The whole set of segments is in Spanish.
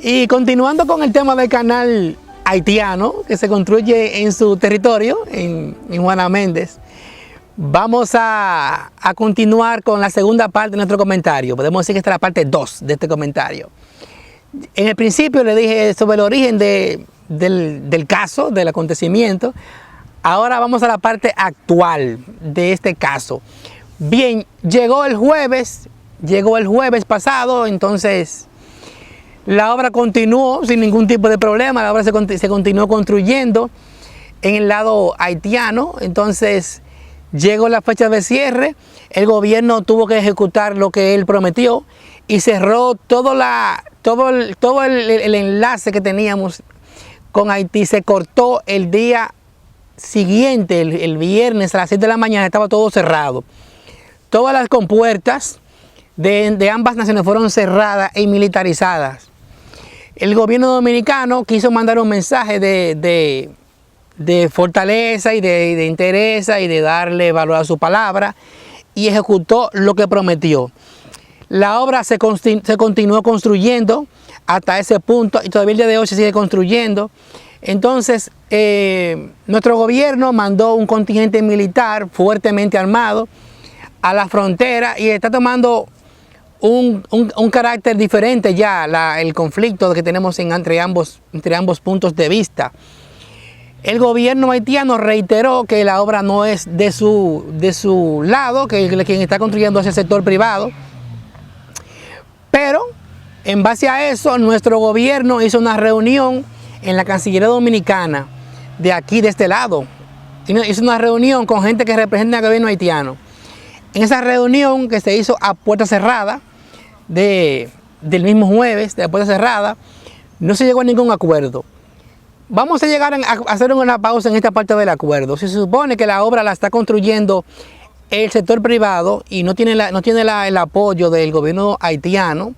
Y continuando con el tema del canal haitiano que se construye en su territorio, en Juana Méndez, vamos a continuar con la segunda parte de nuestro comentario. Podemos decir que esta es la parte 2 de este comentario. En el principio le dije sobre el origen del caso, del acontecimiento. Ahora vamos a la parte actual de este caso. Bien, llegó el jueves pasado, entonces la obra continuó sin ningún tipo de problema. La obra se continuó construyendo en el lado haitiano. Entonces llegó la fecha de cierre, el gobierno tuvo que ejecutar lo que él prometió y cerró todo el enlace que teníamos con Haití. Se cortó el día siguiente, el viernes a las 7 de la mañana, estaba todo cerrado. Todas las compuertas de ambas naciones fueron cerradas y militarizadas. El gobierno dominicano quiso mandar un mensaje de fortaleza y de interés y de darle valor a su palabra y ejecutó lo que prometió. La obra se continuó construyendo hasta ese punto y todavía el día de hoy se sigue construyendo. Entonces nuestro gobierno mandó un contingente militar fuertemente armado a la frontera y está tomando un carácter diferente ya el conflicto que tenemos entre ambos puntos de vista. El gobierno haitiano reiteró que la obra no es de su lado, que quien está construyendo es el sector privado. Pero en base a eso, nuestro gobierno hizo una reunión en la Cancillería Dominicana, de aquí, de este lado. Hizo una reunión con gente que representa al gobierno haitiano. En esa reunión que se hizo a puerta cerrada, del mismo jueves, de puerta cerrada, no se llegó a ningún acuerdo. Vamos a llegar a hacer una pausa en esta parte del acuerdo. Se supone que la obra la está construyendo el sector privado y no tiene el apoyo del gobierno haitiano.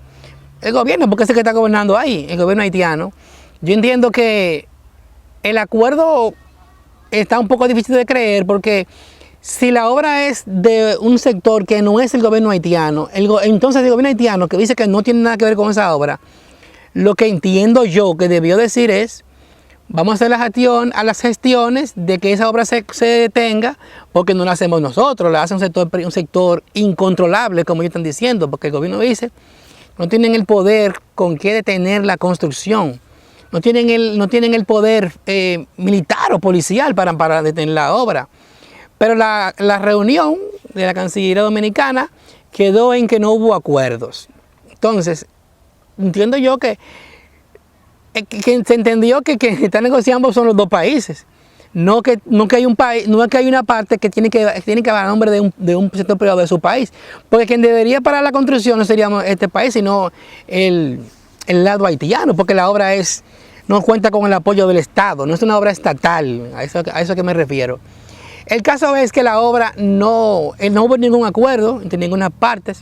El gobierno, porque es el que está gobernando ahí, el gobierno haitiano. Yo entiendo que el acuerdo está un poco difícil de creer porque si la obra es de un sector que no es el gobierno haitiano, entonces el gobierno haitiano que dice que no tiene nada que ver con esa obra, lo que entiendo yo que debió decir es: vamos a hacer las gestiones de que esa obra se detenga, porque no la hacemos nosotros, la hace un sector incontrolable, como ellos están diciendo, porque el gobierno dice no tienen el poder con que detener la construcción, no tienen el poder militar o policial para detener la obra. Pero la reunión de la Cancillería Dominicana quedó en que no hubo acuerdos. Entonces, entiendo yo que se entendió que están negociando son los dos países. No que hay un país, no es que hay una parte que tiene que dar nombre de un sector privado de su país. Porque quien debería parar la construcción no sería este país, sino el lado haitiano, porque la obra no cuenta con el apoyo del Estado, no es una obra estatal, a eso que me refiero. El caso es que la obra no hubo ningún acuerdo entre ninguna parte.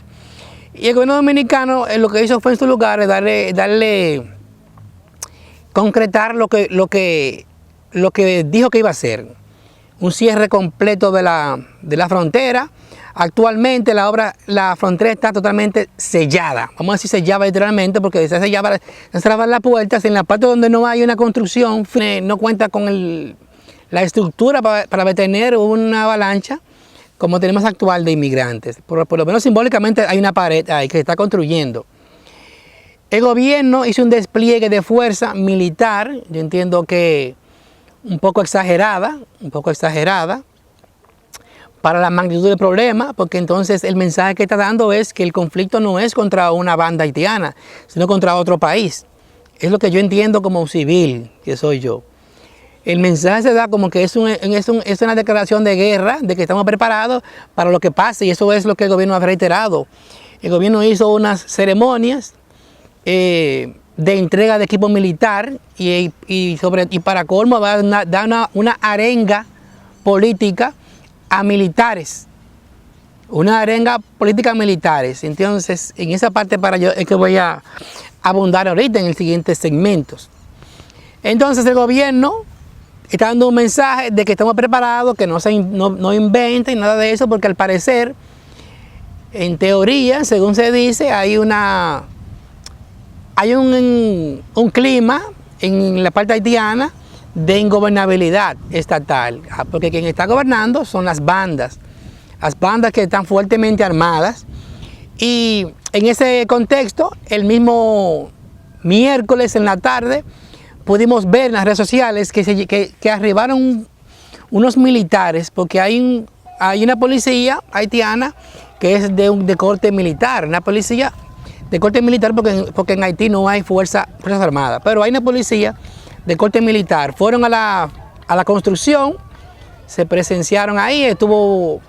Y el gobierno dominicano lo que hizo fue en su lugar concretar lo que dijo que iba a hacer. Un cierre completo de la frontera. Actualmente la frontera está totalmente sellada. Vamos a decir sellada literalmente porque se sellaba, se cerraban las puertas. En la parte donde no hay una construcción, no cuenta con la estructura para detener una avalancha como tenemos actual de inmigrantes. Por lo menos simbólicamente hay una pared ahí que se está construyendo. El gobierno hizo un despliegue de fuerza militar, yo entiendo que un poco exagerada, para la magnitud del problema, porque entonces el mensaje que está dando es que el conflicto no es contra una banda haitiana, sino contra otro país. Es lo que yo entiendo como civil, que soy yo. El mensaje se da como que es una declaración de guerra, de que estamos preparados para lo que pase, y eso es lo que el gobierno ha reiterado. El gobierno hizo unas ceremonias de entrega de equipo militar y para colmo va a dar una arenga política a militares. Una arenga política a militares. Entonces, en esa parte es que voy a abundar ahorita en el siguiente segmentos. Entonces, el gobierno está dando un mensaje de que estamos preparados, que no inventen nada de eso, porque al parecer, en teoría, según se dice, hay una hay un clima en la parte haitiana de ingobernabilidad estatal, porque quien está gobernando son las bandas que están fuertemente armadas. Y en ese contexto, el mismo miércoles en la tarde, pudimos ver en las redes sociales que arribaron unos militares, porque hay una policía haitiana que es de corte militar, una policía de corte militar porque en Haití no hay fuerzas armadas, pero hay una policía de corte militar. Fueron a la construcción, se presenciaron ahí, todo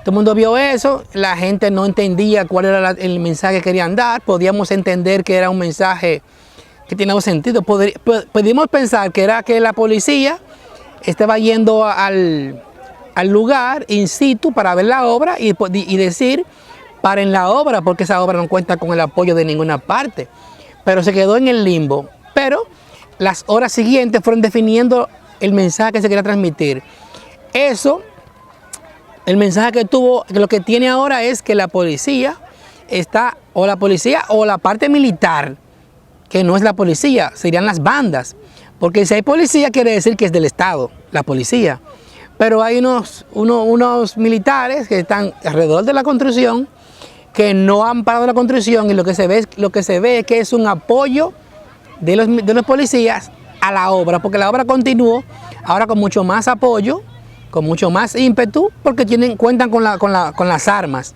el mundo vio eso, la gente no entendía cuál era el mensaje que querían dar, podíamos entender que era un mensaje que tenía un sentido, podíamos pensar que era que la policía estaba yendo al lugar in situ para ver la obra y decir, paren la obra porque esa obra no cuenta con el apoyo de ninguna parte, pero se quedó en el limbo. Pero las horas siguientes fueron definiendo el mensaje que se quería transmitir. El mensaje que lo que tiene ahora es que la policía o la parte militar, que no es la policía, serían las bandas. Porque si hay policía quiere decir que es del Estado, la policía. Pero hay unos militares que están alrededor de la construcción, que no han parado la construcción y lo que se ve es que es un apoyo de los policías a la obra, porque la obra continuó ahora con mucho más apoyo, con mucho más ímpetu, porque cuentan con las armas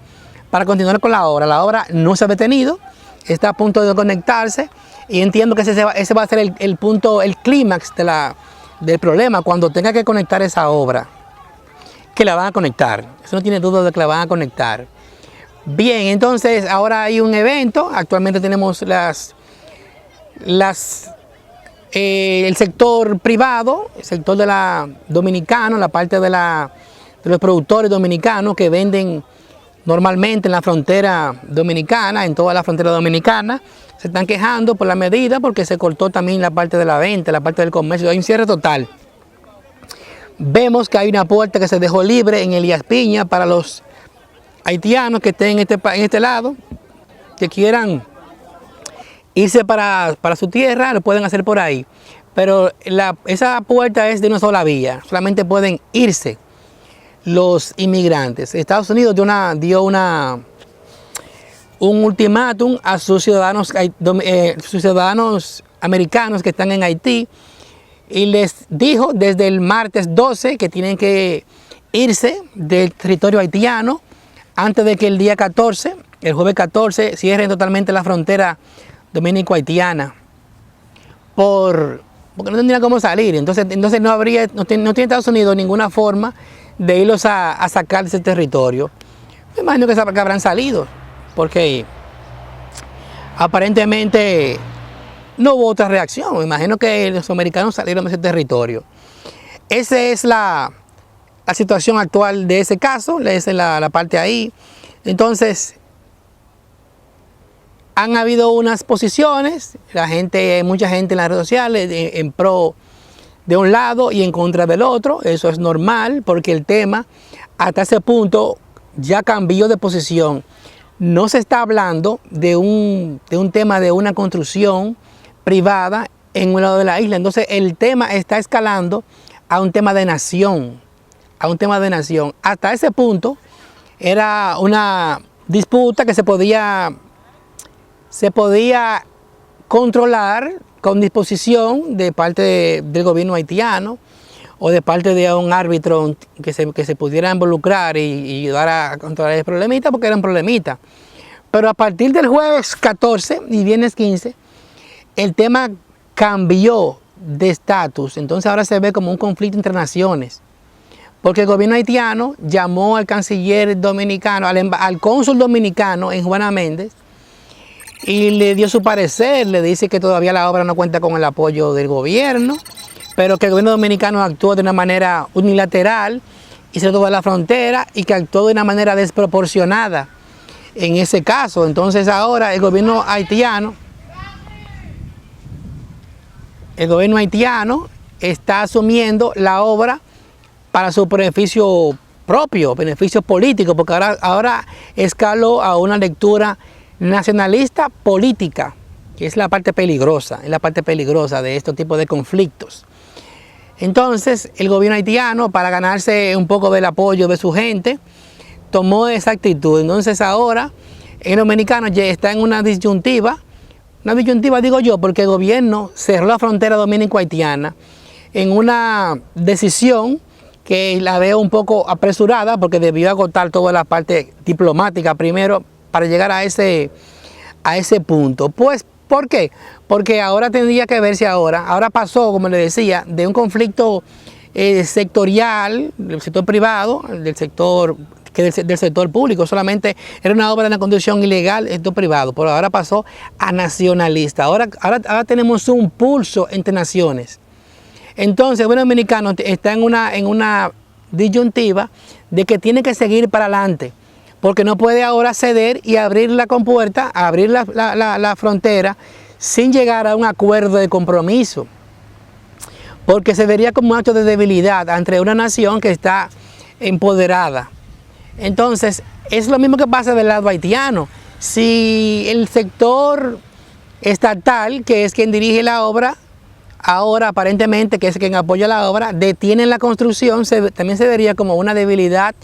para continuar con la obra. La obra no se ha detenido, está a punto de conectarse y entiendo que ese va a ser el punto, el clímax del problema cuando tenga que conectar esa obra, que la van a conectar. Eso no tiene duda de que la van a conectar. Bien, entonces ahora hay un evento, actualmente tenemos el sector privado, el sector dominicano, la parte de los productores dominicanos que venden normalmente en la frontera dominicana, en toda la frontera dominicana, se están quejando por la medida porque se cortó también la parte de la venta, la parte del comercio, hay un cierre total. Vemos que hay una puerta que se dejó libre en Elías Piña para los haitianos que estén en este lado, que quieran irse para su tierra, lo pueden hacer por ahí. Pero esa puerta es de una sola vía, solamente pueden irse los inmigrantes. Estados Unidos dio un ultimátum a sus ciudadanos americanos que están en Haití y les dijo desde el martes 12 que tienen que irse del territorio haitiano antes de que el día 14, el jueves 14, cierren totalmente la frontera dominico-haitiana, porque no tendrían cómo salir. Entonces no tiene Estados Unidos ninguna forma de irlos a sacar de ese territorio. Me imagino que habrán salido, porque aparentemente no hubo otra reacción. Me imagino que los americanos salieron de ese territorio. Esa es la situación actual de ese caso, esa es la parte ahí. Entonces, han habido unas posiciones, mucha gente en las redes sociales en pro de un lado y en contra del otro. Eso es normal porque el tema hasta ese punto ya cambió de posición. No se está hablando de un tema de una construcción privada en un lado de la isla. Entonces el tema está escalando a un tema de nación, Hasta ese punto era una disputa que se podía controlar con disposición de parte del gobierno haitiano o de parte de un árbitro que se pudiera involucrar y ayudar a controlar el problemita, porque era un problemita. Pero a partir del jueves 14 y viernes 15, el tema cambió de estatus. Entonces ahora se ve como un conflicto entre naciones, porque el gobierno haitiano llamó al canciller dominicano, al cónsul dominicano en Juana Méndez, y le dio su parecer. Le dice que todavía la obra no cuenta con el apoyo del gobierno, pero que el gobierno dominicano actuó de una manera unilateral y se tomó la frontera, y que actuó de una manera desproporcionada en ese caso. Entonces ahora el gobierno haitiano está asumiendo la obra para su beneficio propio, beneficio político, porque ahora escaló a una lectura nacionalista política que es la parte peligrosa, de estos tipos de conflictos. Entonces, el gobierno haitiano, para ganarse un poco del apoyo de su gente, tomó esa actitud. Entonces ahora, el dominicano ya está en una disyuntiva digo yo, porque el gobierno cerró la frontera dominico-haitiana en una decisión que la veo un poco apresurada, porque debió agotar toda la parte diplomática primero para llegar a ese punto. Pues, ¿por qué? Porque ahora tendría que verse ahora pasó, como le decía, de un conflicto sectorial, del sector privado, del sector público. Solamente era una obra de una construcción ilegal, esto privado, pero ahora pasó a nacionalista. Ahora tenemos un pulso entre naciones. Entonces, el gobierno dominicano está en una disyuntiva de que tiene que seguir para adelante, porque no puede ahora ceder y abrir la compuerta, abrir la frontera sin llegar a un acuerdo de compromiso, porque se vería como un acto de debilidad ante una nación que está empoderada. Entonces, es lo mismo que pasa del lado haitiano. Si el sector estatal, que es quien dirige la obra, ahora aparentemente, que es quien apoya la obra, detiene la construcción, también se vería como una debilidad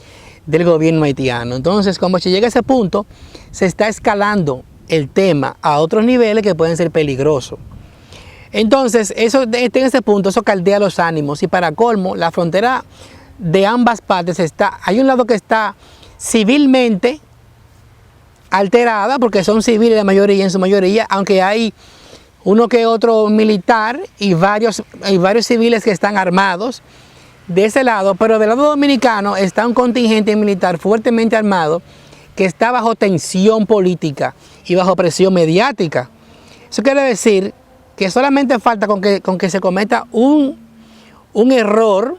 del gobierno haitiano. Entonces, como se llega a ese punto, se está escalando el tema a otros niveles que pueden ser peligrosos. Entonces, en ese punto, eso caldea los ánimos, y para colmo, la frontera de ambas partes hay un lado que está civilmente alterada, porque son civiles la mayoría, en su mayoría, aunque hay uno que otro militar y varios civiles que están armados de ese lado, pero del lado dominicano está un contingente militar fuertemente armado que está bajo tensión política y bajo presión mediática. Eso quiere decir que solamente falta con que se cometa un error,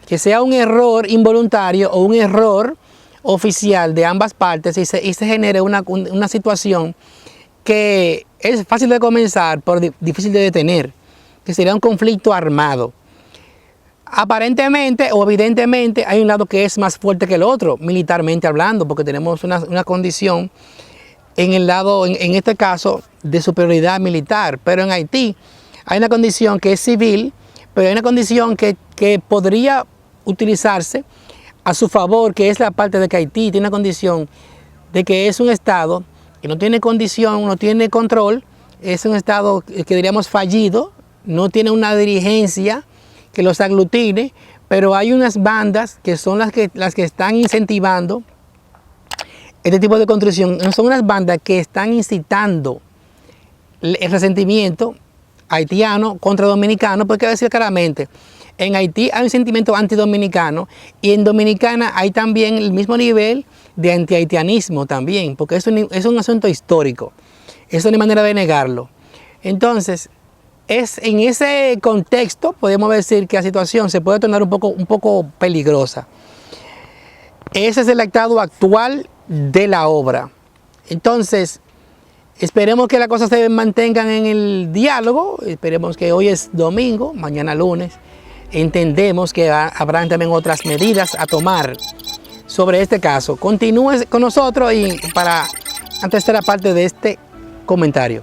que sea un error involuntario o un error oficial de ambas partes, y se genere una situación que es fácil de comenzar, pero difícil de detener, que sería un conflicto armado. Aparentemente o evidentemente hay un lado que es más fuerte que el otro, militarmente hablando, porque tenemos una condición en este caso, de superioridad militar. Pero en Haití hay una condición que es civil, pero hay una condición que podría utilizarse a su favor, que es la parte de que Haití tiene una condición de que es un estado que no tiene condición, no tiene control, es un estado que diríamos fallido, no tiene una dirigencia que los aglutine, pero hay unas bandas que son las que están incentivando este tipo de construcción. Son unas bandas que están incitando el resentimiento haitiano contra dominicano, porque hay que decir claramente, en Haití hay un sentimiento antidominicano, y en Dominicana hay también el mismo nivel de antihaitianismo también, porque es un asunto histórico, eso no hay manera de negarlo. Entonces, en ese contexto podemos decir que la situación se puede tornar un poco peligrosa. Ese es el estado actual de la obra. Entonces, esperemos que las cosas se mantengan en el diálogo, esperemos que hoy es domingo, mañana lunes, entendemos que habrán también otras medidas a tomar sobre este caso. Continúe con nosotros y para la tercera parte de este comentario.